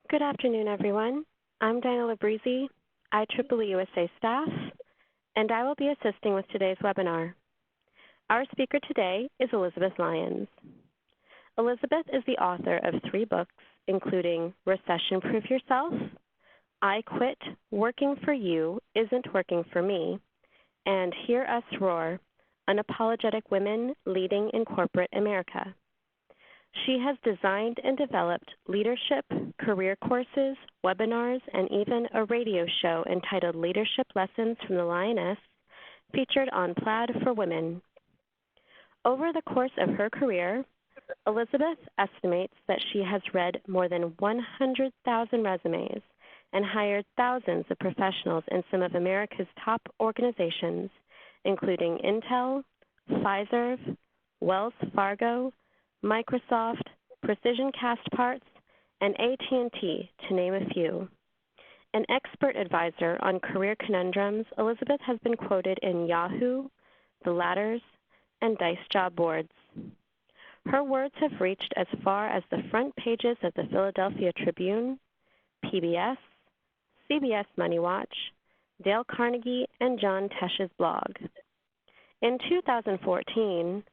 Good afternoon, everyone. I'm Diana Labrizzi, IEEE USA staff, and I will be assisting with today's webinar. Our speaker today is Elizabeth Lyons. Elizabeth is the author of 3 books, including Recession Proof Yourself, I Quit, Working for You Isn't Working for Me, and Hear Us Roar, Unapologetic Women Leading in Corporate America. She has designed and developed leadership, career courses, webinars, and even a radio show entitled Leadership Lessons from the Lioness, featured on Plaid for Women. Over the course of her career, Elizabeth estimates that she has read more than 100,000 resumes and hired thousands of professionals in some of America's top organizations, including Intel, Pfizer, Wells Fargo, Microsoft, Precision Castparts, and AT&T, to name a few. An expert advisor on career conundrums, Elizabeth has been quoted in Yahoo, The Ladders, and Dice Job boards. Her words have reached as far as the front pages of the Philadelphia Tribune, PBS, CBS Money Watch, Dale Carnegie, and John Tesh's blog. In 2014,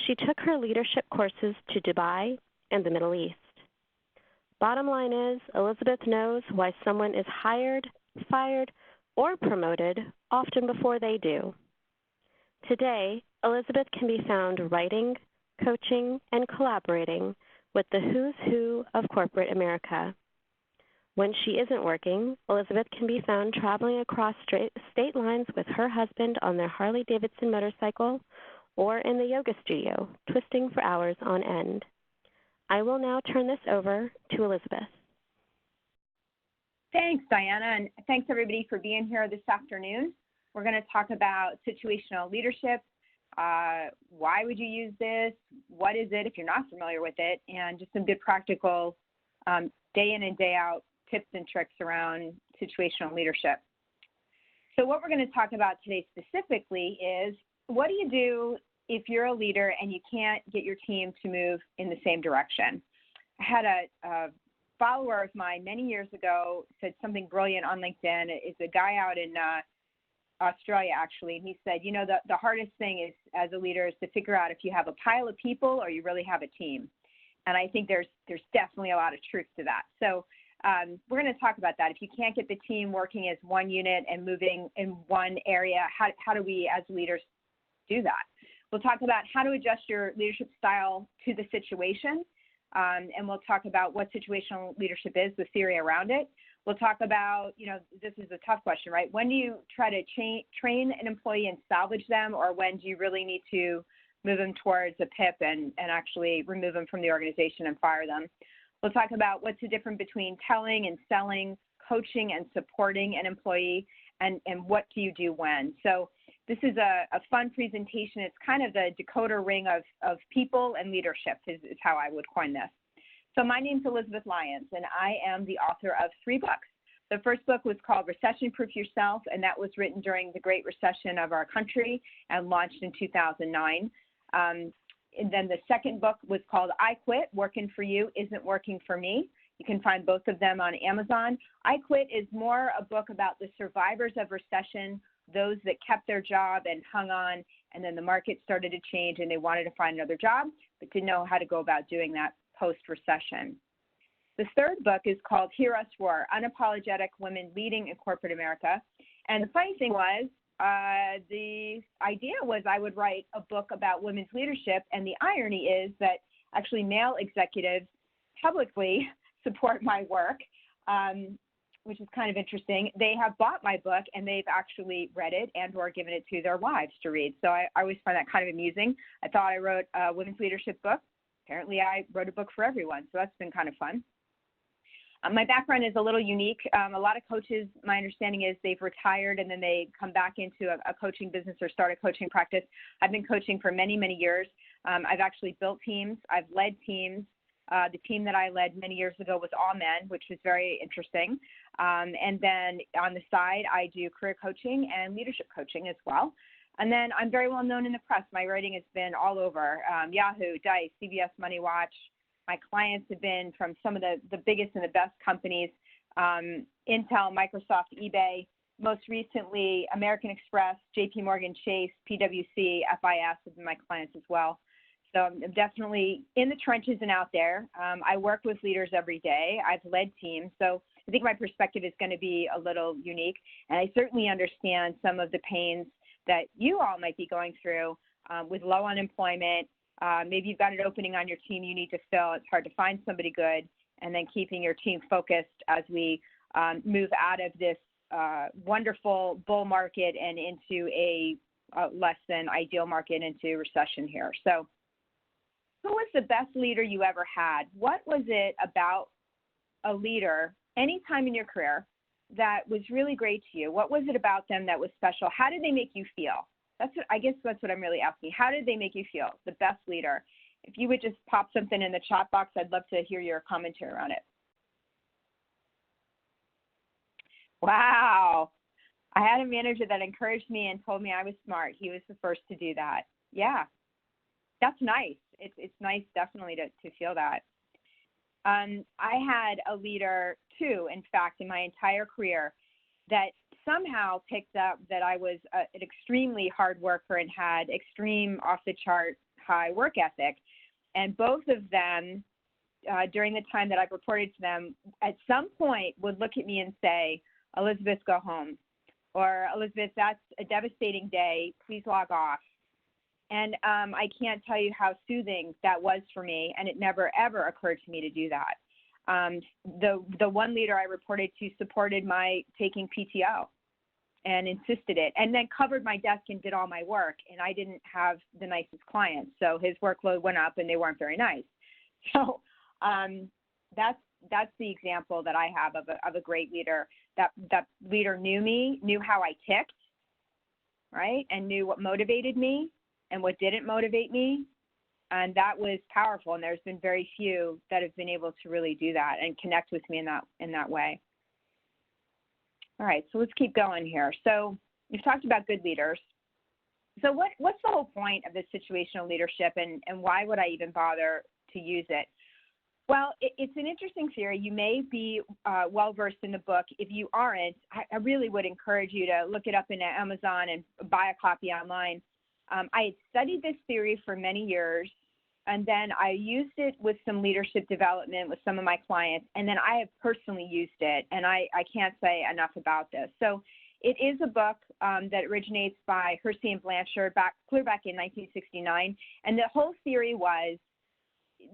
she took her leadership courses to Dubai and the Middle East. Bottom line is, Elizabeth knows why someone is hired, fired, or promoted often before they do. Today, Elizabeth can be found writing, coaching, and collaborating with the who's who of corporate America. When she isn't working, Elizabeth can be found traveling across state lines with her husband on their Harley-Davidson motorcycle or in the yoga studio, twisting for hours on end. I will now turn this over to Elizabeth. Thanks, Diana, and thanks everybody for being here this afternoon. We're going to talk about situational leadership. Why would you use this? What is it if you're not familiar with it? And just some good practical day in and day out tips and tricks around situational leadership. So what we're going to talk about today specifically is, what do you do if you're a leader and you can't get your team to move in the same direction? I had a follower of mine many years ago said something brilliant on LinkedIn. It's a guy out in Australia, actually, and he said, you know, the hardest thing is as a leader is to figure out if you have a pile of people or you really have a team. And I think there's definitely a lot of truth to that. So we're going to talk about that. If you can't get the team working as one unit and moving in one area, how do we as leaders do that? We'll talk about how to adjust your leadership style to the situation, and we'll talk about what situational leadership is, the theory around it. We'll talk about, you know, this is a tough question, right? When do you try to train an employee and salvage them, or when do you really need to move them towards a PIP and actually remove them from the organization and fire them? We'll talk about what's the difference between telling and selling, coaching and supporting an employee, and what do you do when. So this is a fun presentation. It's kind of the decoder ring of people and leadership is how I would coin this. So my name's Elizabeth Lyons, and I am the author of 3 books. The first book was called Recession Proof Yourself, and that was written during the Great Recession of our country and launched in 2009. And then the second book was called I Quit, Working for You Isn't Working for Me. You can find both of them on Amazon. I Quit is more a book about the survivors of recession, those that kept their job and hung on, and then the market started to change and they wanted to find another job, but didn't know how to go about doing that post-recession. The third book is called Hear Us Roar, Unapologetic Women Leading in Corporate America. And the funny thing was, the idea was I would write a book about women's leadership, and the irony is that actually male executives publicly support my work, which is kind of interesting. They have bought my book, and they've actually read it and or given it to their wives to read. So I always find that kind of amusing. I thought I wrote a women's leadership book. Apparently, I wrote a book for everyone, so that's been kind of fun. My background is a little unique. A lot of coaches, my understanding is they've retired and then they come back into a coaching business or start a coaching practice. I've been coaching for many, many years. I've actually built teams. I've led teams. The team that I led many years ago was all men, which was very interesting. And then on the side, I do career coaching and leadership coaching as well. And then I'm very well known in the press. My writing has been all over Yahoo, Dice, CBS Money Watch, My clients have been from some of the biggest and the best companies, Intel, Microsoft, eBay, most recently American Express, JP Morgan Chase, PwC, FIS have been my clients as well. So I'm definitely in the trenches and out there. I work with leaders every day. I've led teams. So I think my perspective is going to be a little unique. And I certainly understand some of the pains that you all might be going through with low unemployment. Maybe you've got an opening on your team you need to fill. It's hard to find somebody good. And then keeping your team focused as we move out of this wonderful bull market and into a less than ideal market, into recession here. So who was the best leader you ever had? What was it about a leader any time in your career that was really great to you? What was it about them that was special? How did they make you feel? I guess that's what I'm really asking. How did they make you feel, the best leader? If you would just pop something in the chat box, I'd love to hear your commentary on it. Wow. I had a manager that encouraged me and told me I was smart. He was the first to do that. Yeah, that's nice. It's nice definitely to feel that. I had a leader too, in fact, in my entire career that somehow picked up that I was an extremely hard worker and had extreme off-the-chart high work ethic. And both of them, during the time that I reported to them, at some point would look at me and say, Elizabeth, go home. Or, Elizabeth, that's a devastating day. Please log off. And I can't tell you how soothing that was for me, and it never, ever occurred to me to do that. The one leader I reported to supported my taking PTO and insisted it, and then covered my desk and did all my work, and I didn't have the nicest clients, so his workload went up, and they weren't very nice. So that's the example that I have of a great leader. That leader knew me, knew how I ticked, right, and knew what motivated me and what didn't motivate me, and that was powerful. And there's been very few that have been able to really do that and connect with me in that way. All right, so let's keep going here. So we've talked about good leaders. So what's the whole point of this situational leadership, and why would I even bother to use it? Well, it's an interesting theory. You may be well-versed in the book. If you aren't, I really would encourage you to look it up in Amazon and buy a copy online. I had studied this theory for many years, and then I used it with some leadership development with some of my clients, and then I have personally used it, and I can't say enough about this. So it is a book that originates by Hersey and Blanchard clear back in 1969, and the whole theory was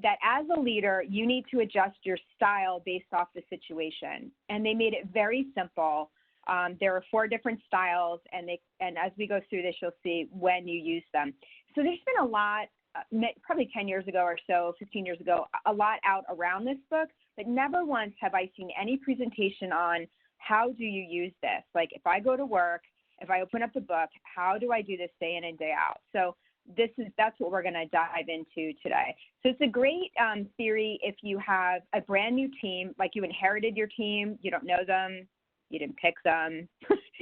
that as a leader, you need to adjust your style based off the situation, and they made it very simple. There are 4 different styles, and as we go through this, you'll see when you use them. So there's been a lot, probably 10 years ago or so, 15 years ago, a lot out around this book, but never once have I seen any presentation on how do you use this. Like if I go to work, if I open up the book, how do I do this day in and day out? So that's what we're going to dive into today. So it's a great theory if you have a brand new team, like you inherited your team, you don't know them, you didn't pick them,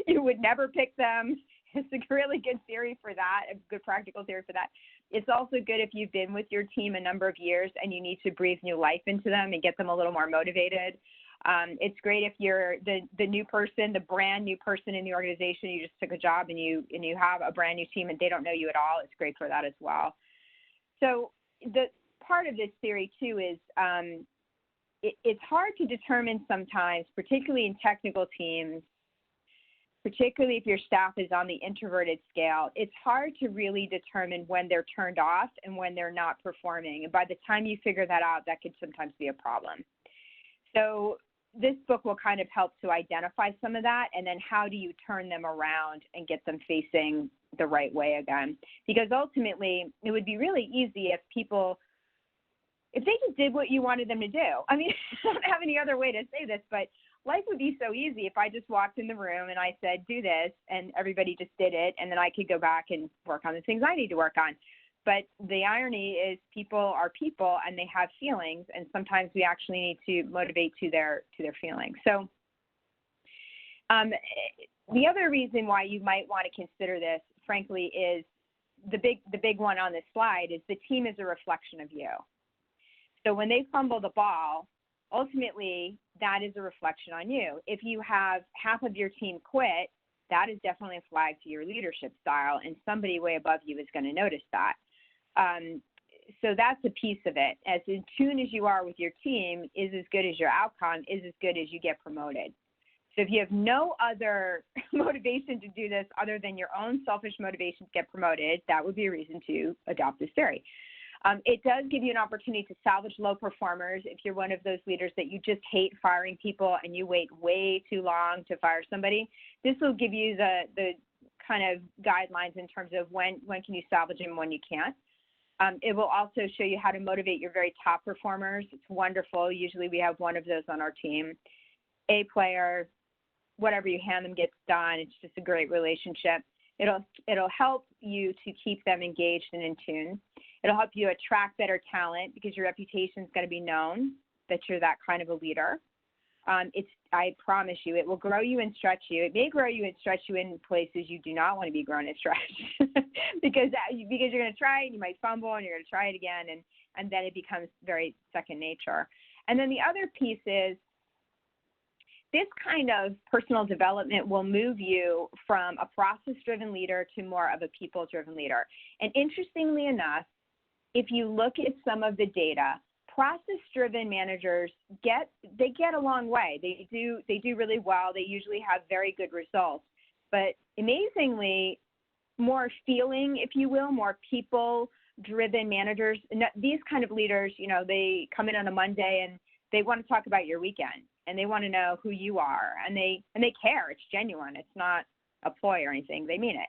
you would never pick them. It's a really good theory for that, a good practical theory for that. It's also good if you've been with your team a number of years and you need to breathe new life into them and get them a little more motivated. It's great if you're the new person, the brand new person in the organization. You just took a job and you have a brand new team and they don't know you at all. It's great for that as well. So the part of this theory too is it's hard to determine sometimes, particularly in technical teams, particularly if your staff is on the introverted scale, it's hard to really determine when they're turned off and when they're not performing. And by the time you figure that out, that could sometimes be a problem. So this book will kind of help to identify some of that, and then how do you turn them around and get them facing the right way again? Because ultimately, it would be really easy if they just did what you wanted them to do. I mean, I don't have any other way to say this, but life would be so easy if I just walked in the room and I said, do this, and everybody just did it, and then I could go back and work on the things I need to work on. But the irony is people are people and they have feelings, and sometimes we actually need to motivate to their feelings. So the other reason why you might want to consider this, frankly, is the big one on this slide is the team is a reflection of you. So when they fumble the ball, ultimately that is a reflection on you. If you have half of your team quit, that is definitely a flag to your leadership style, and somebody way above you is going to notice that. So that's a piece of it. As in tune as you are with your team is as good as your outcome, is as good as you get promoted. So if you have no other motivation to do this other than your own selfish motivation to get promoted, that would be a reason to adopt this theory. It does give you an opportunity to salvage low performers. If you're one of those leaders that you just hate firing people and you wait way too long to fire somebody, this will give you the kind of guidelines in terms of when can you salvage them and when you can't. It will also show you how to motivate your very top performers. It's wonderful. Usually we have one of those on our team. A player, whatever you hand them gets done. It's just a great relationship. It'll help you to keep them engaged and in tune. It'll help you attract better talent because your reputation is going to be known that you're that kind of a leader. I promise you, it will grow you and stretch you. It may grow you and stretch you in places you do not want to be grown and stretched because you're going to try it and you might fumble and you're going to try it again and then it becomes very second nature. And then the other piece is this kind of personal development will move you from a process-driven leader to more of a people-driven leader. And interestingly enough, if you look at some of the data, process-driven managers get a long way. They do really well. They usually have very good results. But amazingly, more feeling, if you will, more people-driven managers. These kind of leaders, they come in on a Monday and they want to talk about your weekend and they want to know who you are and they care. It's genuine. It's not a ploy or anything. They mean it.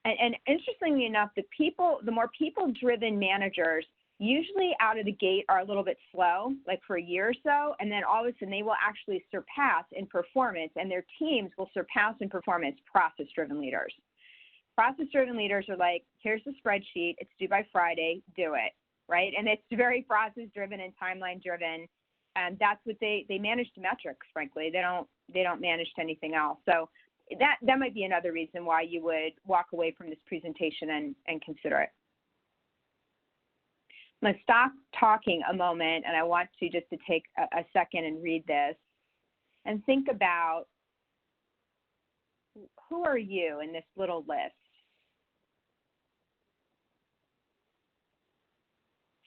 And interestingly enough, the more people-driven managers usually out of the gate are a little bit slow, like for a year or so, and then all of a sudden they will actually surpass in performance, and their teams will surpass in performance process-driven leaders. Process-driven leaders are like, here's the spreadsheet, it's due by Friday, do it, right? And it's very process-driven and timeline-driven, and that's what they manage to metrics, frankly. They don't manage to anything else. So that might be another reason why you would walk away from this presentation and consider it. I'm going to stop talking a moment, and I want to just to take a second and read this and think about who are you in this little list.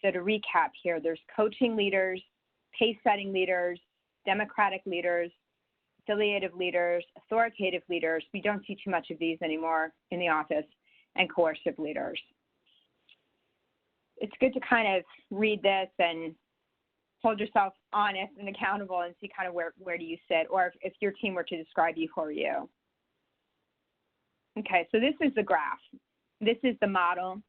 So to recap here, there's coaching leaders, pace-setting leaders, democratic leaders, affiliative leaders, authoritative leaders. We don't see too much of these anymore in the office, and coercive leaders. It's good to kind of read this and hold yourself honest and accountable and see kind of where do you sit, or if your team were to describe you, who are you? Okay, so this is the graph. This is the model.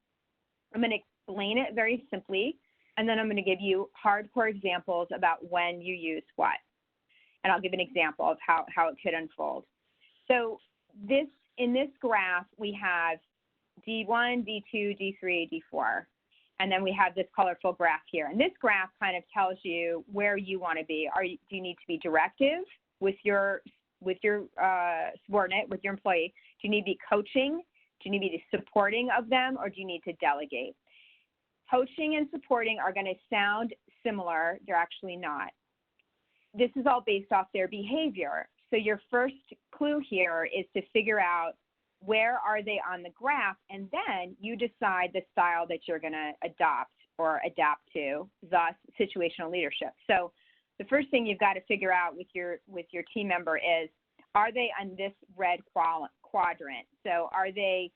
I'm going to explain it very simply, and then I'm going to give you hardcore examples about when you use what. And I'll give an example of how it could unfold. So in this graph, we have D1, D2, D3, D4. And then we have this colorful graph here. And this graph kind of tells you where you want to be. Do you need to be directive with your subordinate, with your employee? Do you need to be coaching? Do you need to be supporting of them, or do you need to delegate? Coaching and supporting are going to sound similar. They're actually not. This is all based off their behavior. So your first clue here is to figure out where are they on the graph, and then you decide the style that you're going to adopt or adapt to, thus situational leadership. So the first thing you've got to figure out with your team member is, are they on this red quadrant? So are they,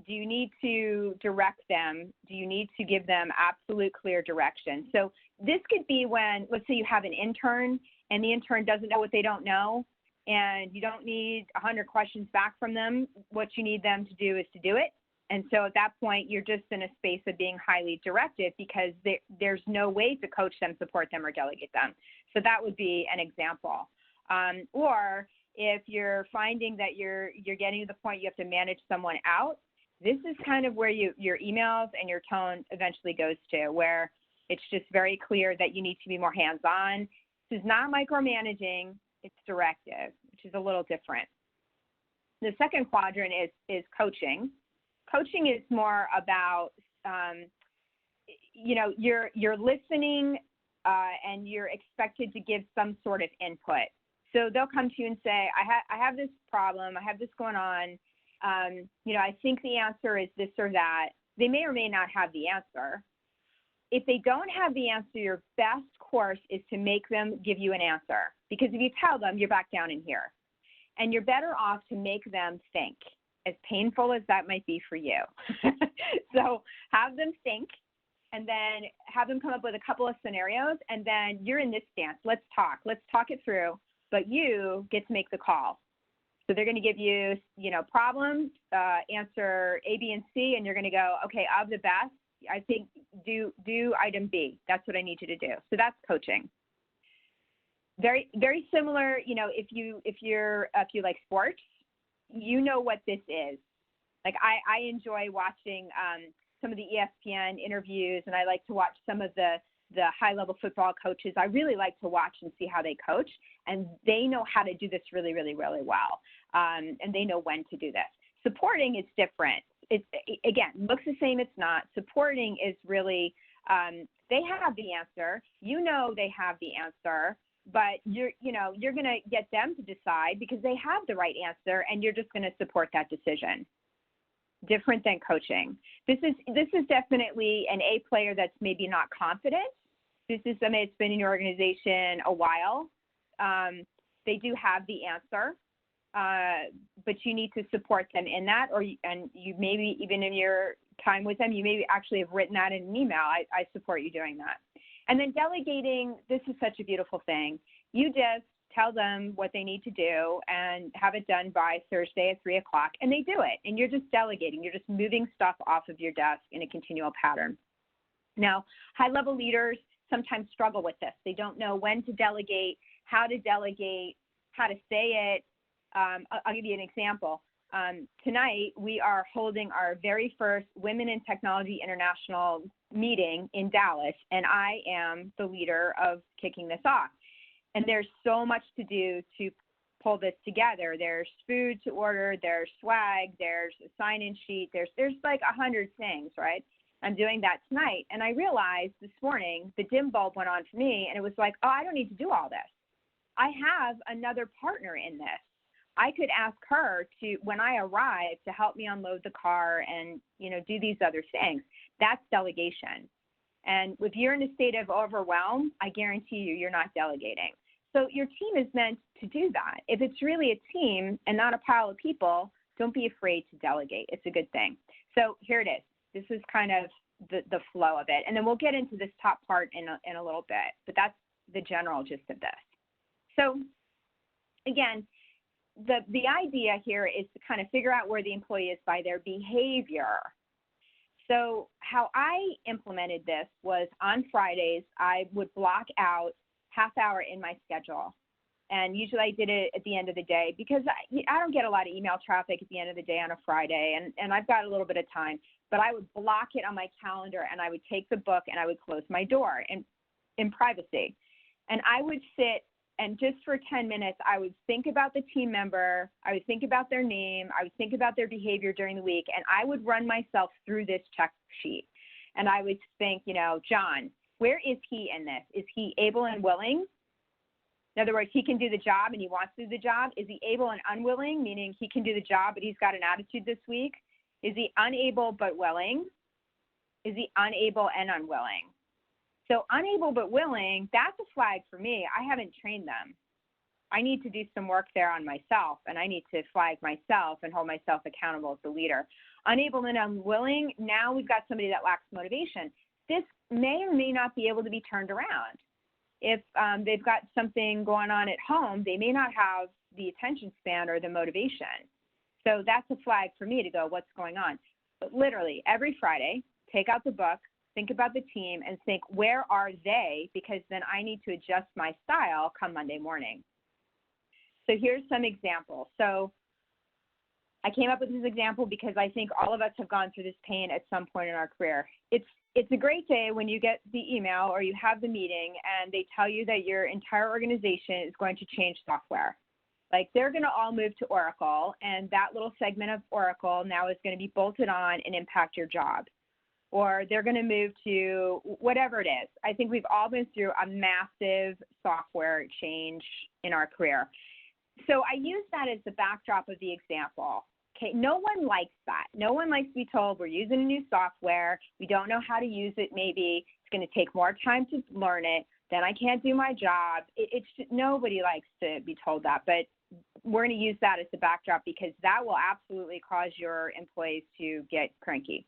do you need to direct them? Do you need to give them absolute clear direction? So this could be when, let's say you have an intern and the intern doesn't know what they don't know, and you don't need 100 questions back from them. What you need them to do is to do it. And so at that point, you're just in a space of being highly directive because there's no way to coach them, support them, or delegate them. So that would be an example. Or if you're finding that you're getting to the point you have to manage someone out, this is kind of where your emails and your tone eventually goes to, where it's just very clear that you need to be more hands-on. This is not micromanaging. It's directive, which is a little different. The second quadrant is coaching. Coaching is more about you're listening and you're expected to give some sort of input. So they'll come to you and say, I have this problem, I have this going on. I think the answer is this or that. They may or may not have the answer. If they don't have the answer, your best course is to make them give you an answer. Because if you tell them, you're back down in here. And you're better off to make them think, as painful as that might be for you. So have them think, and then have them come up with a couple of scenarios, and then you're in this stance. Let's talk it through, but you get to make the call. So they're going to give you, problems, answer A, B, and C, and you're going to go, okay, of the best, I think do item B. That's what I need you to do. So that's coaching. Very, very similar. If you like sports, you know what this is. Like I enjoy watching some of the ESPN interviews, and I like to watch some of the high-level football coaches. I really like to watch and see how they coach, and they know how to do this really, really, really well, and they know when to do this. Supporting is different. It's, again, looks the same, it's not. Supporting is really, they have the answer. They have the answer, but you're going to get them to decide because they have the right answer, and you're just going to support that decision. Different than coaching. This is definitely an A player that's maybe not confident. This is somebody that's been in your organization a while. They do have the answer, but you need to support them in that, and you maybe even in your time with them, you maybe actually have written that in an email. I support you doing that. And then delegating, this is such a beautiful thing. You just tell them what they need to do and have it done by Thursday at 3 o'clock, and they do it. And you're just delegating. You're just moving stuff off of your desk in a continual pattern. Now, high-level leaders sometimes struggle with this. They don't know when to delegate, how to say it. I'll give you an example. Tonight, we are holding our very first Women in Technology International meeting in Dallas, and I am the leader of kicking this off. And there's so much to do to pull this together. There's food to order, there's swag, there's a sign-in sheet, there's like 100 things, right? I'm doing that tonight. And I realized this morning, the dim bulb went on for me, and it was like, oh, I don't need to do all this. I have another partner in this. I could ask her to, when I arrive, to help me unload the car and, do these other things. That's delegation. And if you're in a state of overwhelm, I guarantee you're not delegating. So your team is meant to do that. If it's really a team and not a pile of people, don't be afraid to delegate. It's a good thing. So here it is. This is kind of the flow of it. And then we'll get into this top part in a little bit, but that's the general gist of this. So again, the idea here is to kind of figure out where the employee is by their behavior. So how I implemented this was on Fridays, I would block out half hour in my schedule. And usually I did it at the end of the day because I don't get a lot of email traffic at the end of the day on a Friday, and I've got a little bit of time. But I would block it on my calendar, and I would take the book, and I would close my door in privacy. And I would sit, and just for 10 minutes, I would think about the team member, I would think about their name, I would think about their behavior during the week, and I would run myself through this check sheet. And I would think, John, where is he in this? Is he able and willing? In other words, he can do the job and he wants to do the job. Is he able and unwilling, meaning he can do the job, but he's got an attitude this week? Is he unable but willing? Is he unable and unwilling? So unable but willing, that's a flag for me. I haven't trained them. I need to do some work there on myself, and I need to flag myself and hold myself accountable as the leader. Unable and unwilling, now we've got somebody that lacks motivation. This may or may not be able to be turned around. If they've got something going on at home, they may not have the attention span or the motivation. So that's a flag for me to go, what's going on? But literally, every Friday, take out the book, think about the team, and think, where are they? Because then I need to adjust my style come Monday morning. So here's some examples. So I came up with this example because I think all of us have gone through this pain at some point in our career. It's a great day when you get the email or you have the meeting and they tell you that your entire organization is going to change software. Like they're going to all move to Oracle, and that little segment of Oracle now is going to be bolted on and impact your job. or they're going to move to whatever it is. I think we've all been through a massive software change in our career. So I use that as the backdrop of the example. Okay, no one likes that. No one likes to be told we're using a new software. We don't know how to use it. Maybe it's going to take more time to learn it. Then I can't do my job. Nobody likes to be told that, but we're going to use that as the backdrop because that will absolutely cause your employees to get cranky.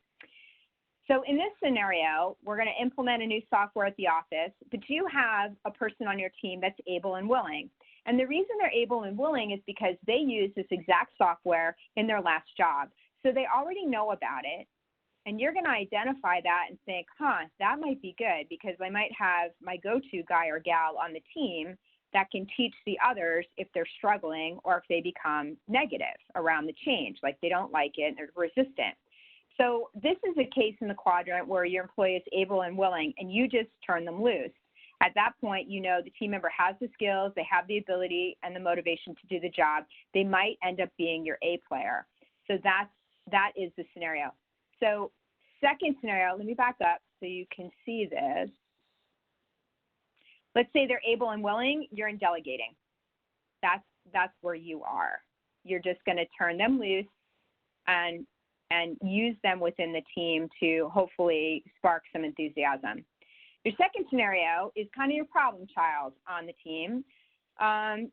So in this scenario, we're going to implement a new software at the office, but you have a person on your team that's able and willing. And the reason they're able and willing is because they use this exact software in their last job. So they already know about it. And you're going to identify that and think, that might be good because I might have my go-to guy or gal on the team that can teach the others if they're struggling or if they become negative around the change, like they don't like it and they're resistant. So this is a case in the quadrant where your employee is able and willing and you just turn them loose. At that point, you know the team member has the skills, they have the ability and the motivation to do the job. They might end up being your A player. So that is the scenario. So second scenario, let me back up so you can see this. Let's say they're able and willing, you're in delegating. That's where you are. You're just going to turn them loose and use them within the team to hopefully spark some enthusiasm. Your second scenario is kind of your problem child on the team.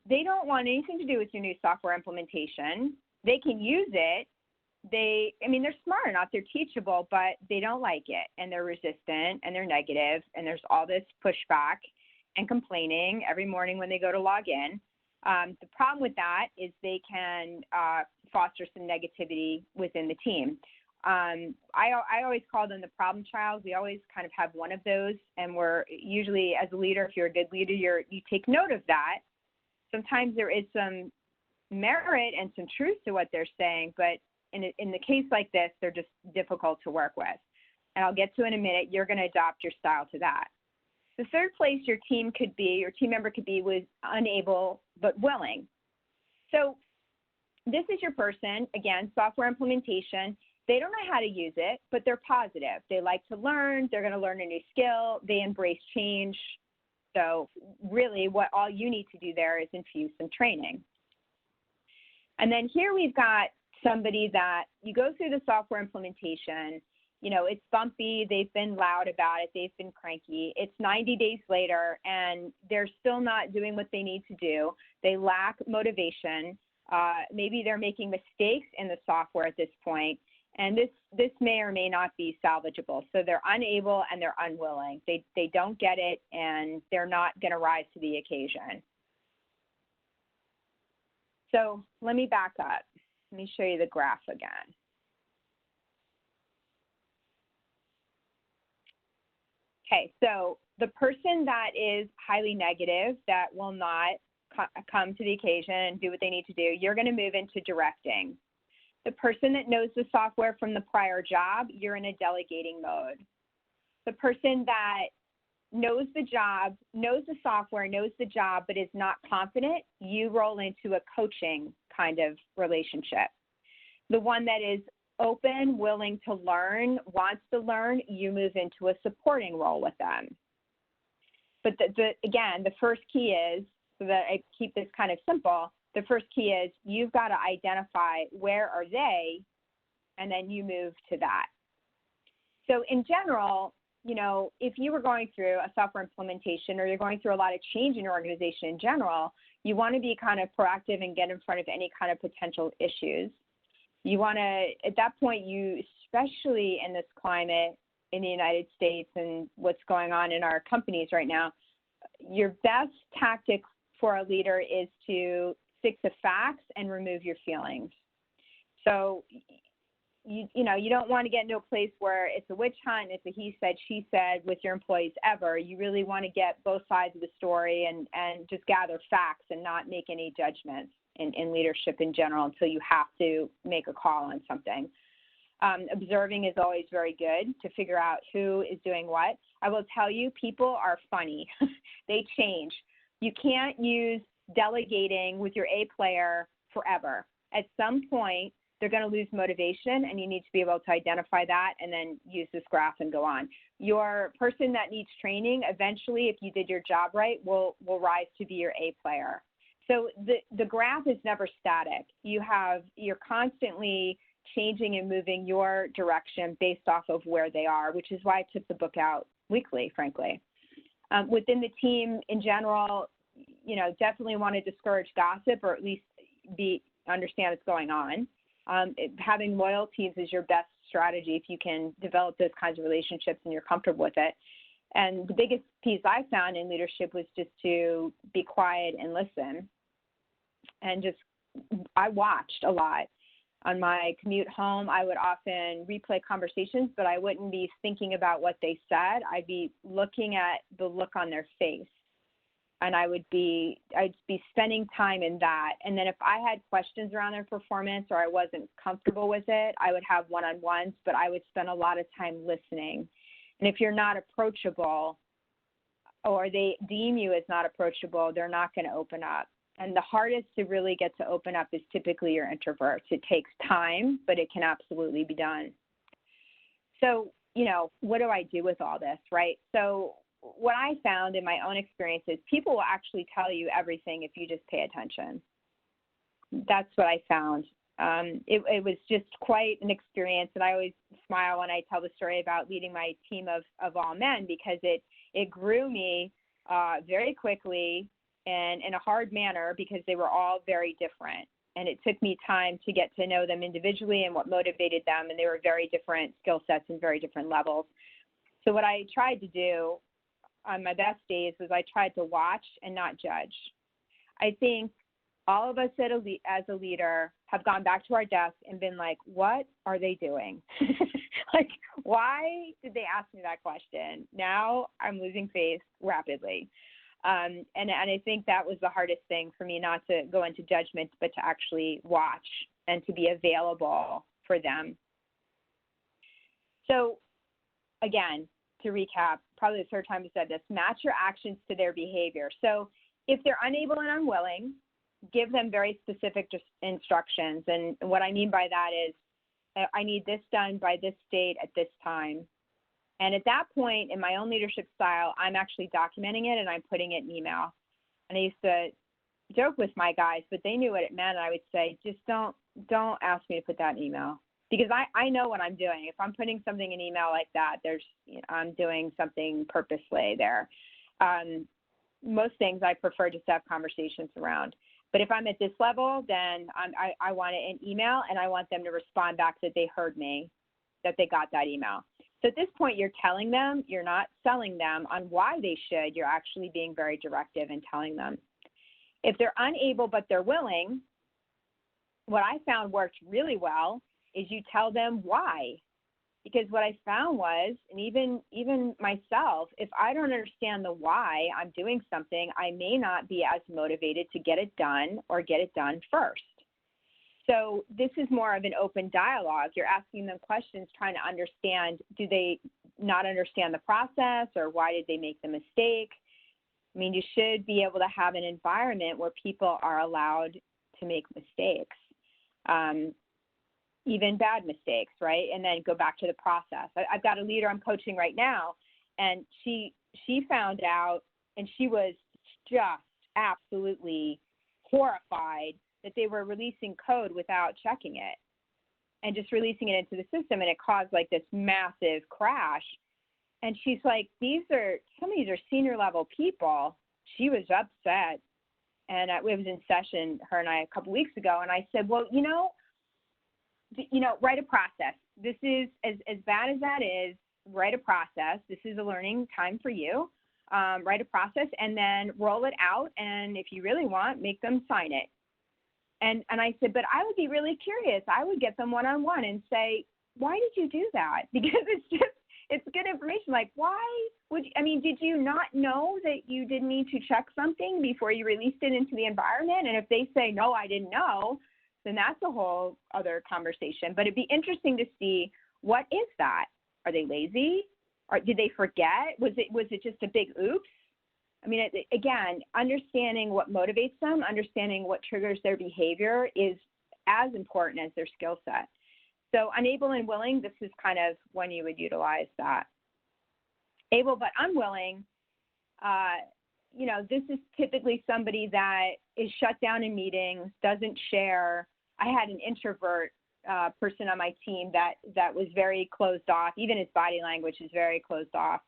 They don't want anything to do with your new software implementation. They can use it. They're smart enough, they're teachable, but they don't like it, and they're resistant, and they're negative, and there's all this pushback and complaining every morning when they go to log in. The problem with that is they can foster some negativity within the team. I always call them the problem child. We always kind of have one of those, and we're usually, as a leader, if you're a good leader, you take note of that. Sometimes there is some merit and some truth to what they're saying, but in the case like this, they're just difficult to work with. And I'll get to in a minute, you're going to adopt your style to that. The third place your team member could be was unable but willing. So this is your person, again, software implementation. They don't know how to use it, but they're positive. They like to learn. They're going to learn a new skill. They embrace change. So really all you need to do there is infuse some training. And then here we've got somebody that you go through the software implementation, it's bumpy, they've been loud about it, they've been cranky, it's 90 days later, and they're still not doing what they need to do. They lack motivation. Maybe they're making mistakes in the software at this point, and this may or may not be salvageable. So they're unable and they're unwilling. They don't get it, and they're not going to rise to the occasion. So let me back up. Let me show you the graph again. Okay, so the person that is highly negative, that will not come to the occasion and do what they need to do, you're going to move into directing. The person that knows the software from the prior job, you're in a delegating mode. The person that knows the job, knows the software, knows the job, but is not confident, you roll into a coaching kind of relationship. The one that is open, willing to learn, wants to learn, you move into a supporting role with them. But again, the first key is, so that I keep this kind of simple, the first key is you've got to identify where are they, and then you move to that. So in general, if you were going through a software implementation or you're going through a lot of change in your organization in general, you want to be kind of proactive and get in front of any kind of potential issues. You want to, at that point, especially in this climate in the United States and what's going on in our companies right now, your best tactic for a leader is to stick to facts and remove your feelings. So you don't want to get into a place where it's a witch hunt, it's a he said, she said with your employees ever. You really want to get both sides of the story and just gather facts and not make any judgments in leadership in general until you have to make a call on something. Observing is always very good to figure out who is doing what. I will tell you, people are funny. They change. You can't use delegating with your A player forever. At some point, they're going to lose motivation, and you need to be able to identify that and then use this graph and go on. Your person that needs training, eventually, if you did your job right, will rise to be your A player. So the graph is never static. You're constantly changing and moving your direction based off of where they are, which is why I took the book out weekly, frankly. Within the team in general, definitely want to discourage gossip, or at least understand what's going on. Having loyal teams is your best strategy if you can develop those kinds of relationships and you're comfortable with it. And the biggest piece I found in leadership was just to be quiet and listen. And I watched a lot. On my commute home, I would often replay conversations, but I wouldn't be thinking about what they said. I'd be looking at the look on their face. And I'd be spending time in that. And then if I had questions around their performance or I wasn't comfortable with it, I would have one-on-ones, but I would spend a lot of time listening. And if you're not approachable, or they deem you as not approachable, they're not going to open up. And the hardest to really get to open up is typically your introverts. It takes time, but it can absolutely be done. So, what do I do with all this, right? So what I found in my own experience is people will actually tell you everything if you just pay attention. That's what I found. It was just quite an experience, and I always smile when I tell the story about leading my team of all men, because it grew me very quickly and in a hard manner, because they were all very different. And it took me time to get to know them individually and what motivated them, and they were very different skill sets and very different levels. So what I tried to do on my best days was I tried to watch and not judge. I think all of us as a leader have gone back to our desk and been like, what are they doing? Like, why did they ask me that question? Now I'm losing faith rapidly. And I think that was the hardest thing for me, not to go into judgment, but to actually watch and to be available for them. So again, to recap, probably the third time I said this, match your actions to their behavior. So if they're unable and unwilling, give them very specific instructions. And what I mean by that is, I need this done by this date at this time. And at that point, in my own leadership style, I'm actually documenting it and I'm putting it in email. And I used to joke with my guys, but they knew what it meant. And I would say, just don't ask me to put that in email, because I know what I'm doing. If I'm putting something in email like that, I'm doing something purposely there. Most things I prefer just to have conversations around. But if I'm at this level, then I want it in email, and I want them to respond back that they heard me, that they got that email. So at this point, you're telling them, you're not selling them on why they should. You're actually being very directive and telling them. If they're unable but they're willing, what I found worked really well is you tell them why. Because what I found was, and even myself, if I don't understand the why I'm doing something, I may not be as motivated to get it done or get it done first. So this is more of an open dialogue. You're asking them questions, trying to understand, do they not understand the process, or why did they make the mistake? I mean, you should be able to have an environment where people are allowed to make mistakes, even bad mistakes, right? And then go back to the process. I've got a leader I'm coaching right now, and she found out, and she was just absolutely horrified that they were releasing code without checking it and just releasing it into the system, and it caused like this massive crash. And she's like, some of these are senior level people. She was upset, and it was in session, her and I, a couple weeks ago, and I said, well, write a process. This is, as bad as that is, write a process. This is a learning time for you. Write a process and then roll it out, and if you really want, make them sign it. And I said, but I would be really curious. I would get them one-on-one and say, why did you do that? Because it's good information. Like, did you not know that you didn't need to check something before you released it into the environment? And if they say, no, I didn't know, then that's a whole other conversation. But it'd be interesting to see, what is that? Are they lazy? Or did they forget? Was it just a big oops? I mean, again, understanding what motivates them, understanding what triggers their behavior is as important as their skill set. So unable and willing, this is kind of when you would utilize that. Able but unwilling, this is typically somebody that is shut down in meetings, doesn't share. I had an introvert person on my team that was very closed off. Even his body language is very closed off.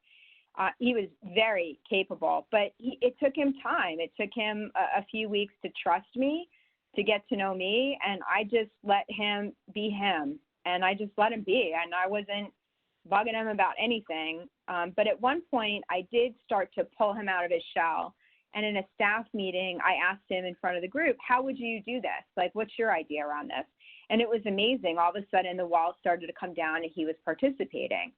He was very capable, but it took him time. It took him a few weeks to trust me, to get to know me, and I just let him be him, and I just let him be, and I wasn't bugging him about anything. But at one point, I did start to pull him out of his shell, and in a staff meeting, I asked him in front of the group, how would you do this? Like, what's your idea around this? And it was amazing. All of a sudden, the walls started to come down, and he was participating.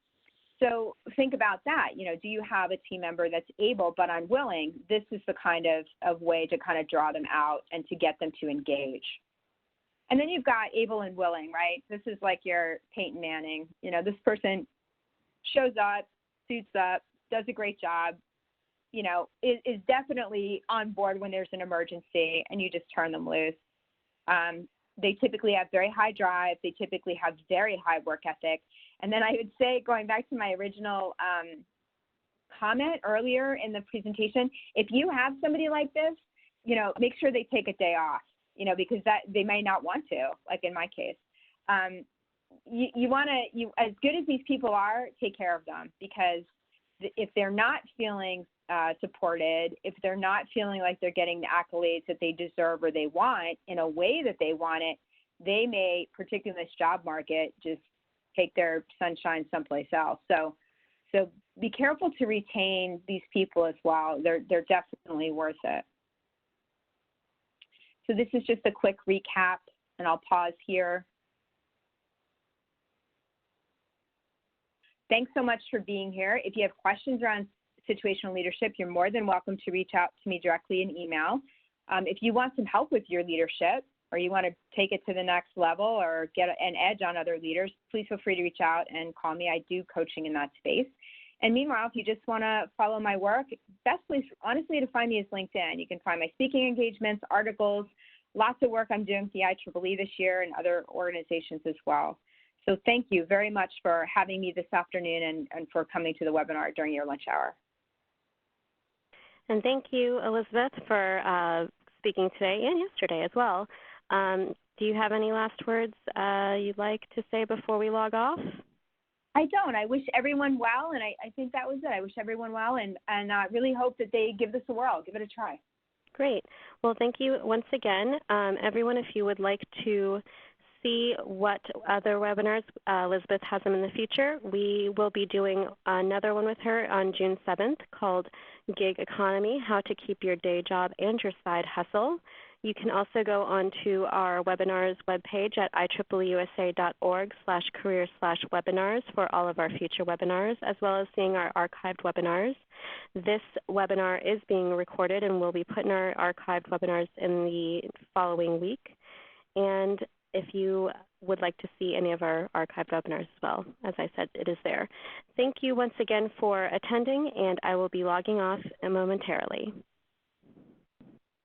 So think about that. Do you have a team member that's able but unwilling? This is the kind of way to kind of draw them out and to get them to engage. And then you've got able and willing, right? This is like your Peyton Manning. This person shows up, suits up, does a great job, is definitely on board when there's an emergency and you just turn them loose. They typically have very high drive. They typically have very high work ethic. And then I would say, going back to my original comment earlier in the presentation, if you have somebody like this, make sure they take a day off, because that they may not want to, like in my case. You want to, as good as these people are, take care of them, because if they're not feeling supported, if they're not feeling like they're getting the accolades that they deserve or they want in a way that they want it, they may, particularly in this job market, just take their sunshine someplace else. So be careful to retain these people as well. They're definitely worth it. So this is just a quick recap, and I'll pause here. Thanks so much for being here. If you have questions around situational leadership, you're more than welcome to reach out to me directly in email. If you want some help with your leadership, or you want to take it to the next level or get an edge on other leaders, please feel free to reach out and call me. I do coaching in that space. And meanwhile, if you just want to follow my work, best place, honestly, to find me is LinkedIn. You can find my speaking engagements, articles, lots of work I'm doing with the IEEE this year and other organizations as well. So thank you very much for having me this afternoon and for coming to the webinar during your lunch hour. And thank you, Elizabeth, for speaking today and yesterday as well. Do you have any last words you'd like to say before we log off? I don't. I wish everyone well, and I think that was it. I wish everyone well, and really hope that they give this a whirl, give it a try. Great. Well, thank you once again. Everyone, if you would like to see what other webinars Elizabeth has them in the future, we will be doing another one with her on June 7th called Gig Economy, How to Keep Your Day Job and Your Side Hustle. You can also go onto our webinars webpage at ieeeusa.org/career/webinars for all of our future webinars, as well as seeing our archived webinars. This webinar is being recorded, and we'll be putting our archived webinars in the following week. And if you would like to see any of our archived webinars as well, as I said, it is there. Thank you once again for attending, and I will be logging off momentarily.